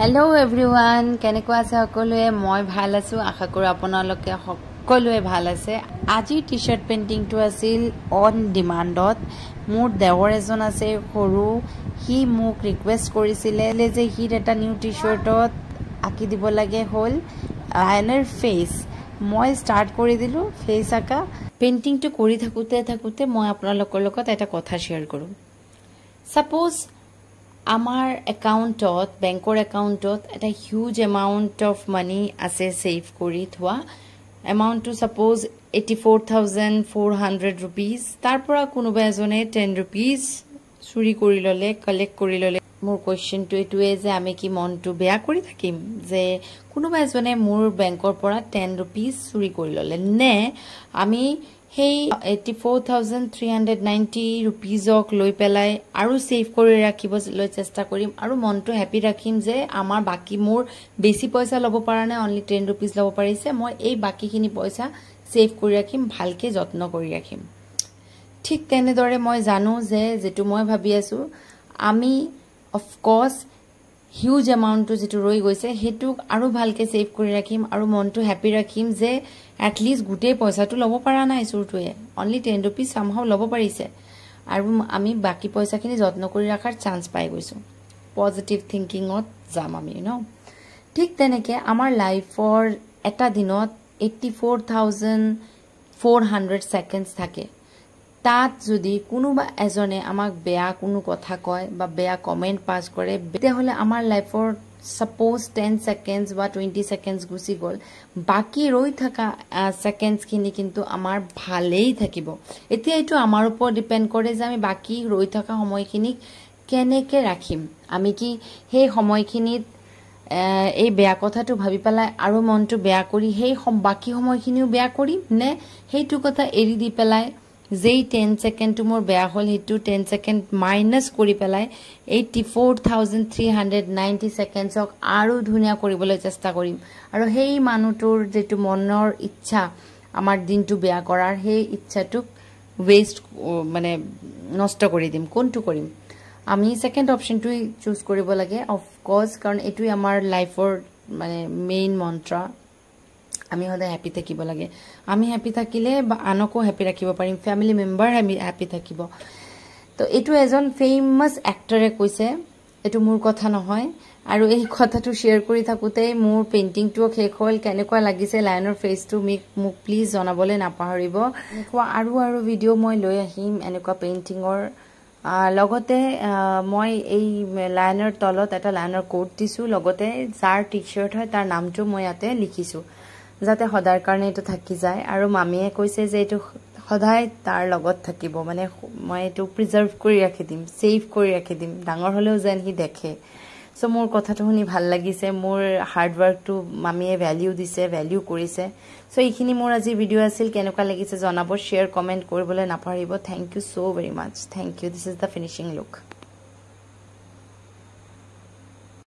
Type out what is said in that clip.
Hello everyone, কেনেকুৱা আছে সকলোৱে মই ভাল আছো আশা কৰো আপোনালোকে সকলোৱে ভাল আছে আজি টি-শাৰ্ট পেইন্টিংটো আছিল অন ডিমান্ডত মোৰ দেৱৰ এজন আছে সৰু হি মোক ৰিকুৱেষ্ট কৰিছিলে যে হি এটা নিউ টি-শাৰ্টত আকি দিব লাগে হল লায়নৰ ফেস মই স্টাৰ্ট কৰি দিলো ফেস আকা পেইন্টিংটো কৰি থাকুতে মই আপোনালোকৰ লগত এটা কথা শেয়াৰ কৰো suppose Amar account banker account at a huge amount of money as a safe kori thwa amount to suppose 84,400 rupees tarpora kunoba ejone 10 rupees churi kori lole collect kori lole mor question to etue je ame ki mon to beya kori thakim je kunoba ejone mor bankor pora 10 rupees churi kori lole ne ami Hey 84,390 rupees ok loi pelai aru save kori rakhibo loi chesta korim aru mon to happy rakhim je amar baki mor besi paisa lobo parane only 10 rupees lobo parise moi ei baki khini paisa save kori rakhim bhalke jotno kori rakhim thik tene dore moi janu je jetu moi bhabi asu ami of course huge amount to jetu roi goise hetuk aru bhalke save kori rakhim aru mon to happy rakhim je at least gute paisa to lobo para na isurtue only 10 rupees somehow lobo parise aru ami baki paisa khini jotno kori rakhar chance pai goisu positive thinking ot jam ami you know thik teneke amar life for eta dinot 84,400 seconds thake tat jodi kunuba ejone amak beya kunu kotha koy ba beya comment pass kore bete hole amar life for suppose 10 seconds ba 20 seconds gusi gol baki roi thaka seconds khini kintu amar bhalei thakibo etia etu amar upor depend kore je ami baki roi thaka homoy khini keneke rakhim ami ki he homoy khinit ei beya kotha tu bhabi pelai aru mon tu beya kori he baki homoy khiniu beya kori ne heitu kotha eri di pelai যেই 10 second তোমার বেয়া হল হেতু 10 second minus কৰি পেলাই 84,390 সেকেন্ডক আৰু ধুনিয়া কৰিবলৈ চেষ্টা কৰিম আৰু হেই মানুটোৰ যেটো মনৰ ইচ্ছা আমাৰ দিনটো বেয়া কৰাৰ হেই ইচ্ছাটো ওয়েস্ট মানে নষ্ট কৰি দিম কোনটো কৰিম আমি সেকেন্ড অপশনটো চুজ কৰিব লাগে অফ কোৰ্স কাৰণ এটোই আমাৰ লাইফৰ মানে মেইন মন্ত্র আমি হদা হ্যাপি থাকিব লাগে আমি হ্যাপি থাকিলে বা আনকো হ্যাপি ৰাখিব পাৰিম ফ্যামিলি মেম্বাৰ হ্যাপি থাকিব তো এটো এজন ফেমাস এক্টৰে কৈছে এটো মোৰ কথা নহয় আৰু এই কথাটো শেয়াৰ কৰি থাকুতে মোৰ পেইন্টিংটো শেষ হল কেনেকুৱা লাগিছে লায়নৰ ফেসটো মোক প্লিজ জনাবলে নাপাহৰিব আৰু ভিডিও মই লৈ আহিম এনেকুৱা পেইন্টিংৰ লগতে মই এই লায়নৰ তলত এটা লায়নৰ কোড দিছো লগতে যাৰ টি-শাৰ্ট হয় তাৰ নামটো মই ইয়াতে লিখিছো যাতে হদাৰ কাৰণে এটো থাকি যায় আৰু মামিয়ে কৈছে যে এটো হদাই তাৰ লগত থাকিব মানে মই এটো প্ৰিজাৰ্ভ কৰি ৰাখি দিম সেভ কৰি ৰাখি দিম ডাঙৰ হলেও যেন হি দেখে সো মোৰ কথাটো শুনি ভাল লাগিছে মোৰ হাৰ্ড ওয়াৰ্কটো মামিয়ে ভ্যালু দিছে ভ্যালু কৰিছে সো এইখিনি মোৰ আজি ভিডিও আছিল কেনেকুৱা লাগিছে জনাব শেয়াৰ কমেন্ট কৰিবলৈ নাপাহৰিব thank you so very much thank you this is the finishing look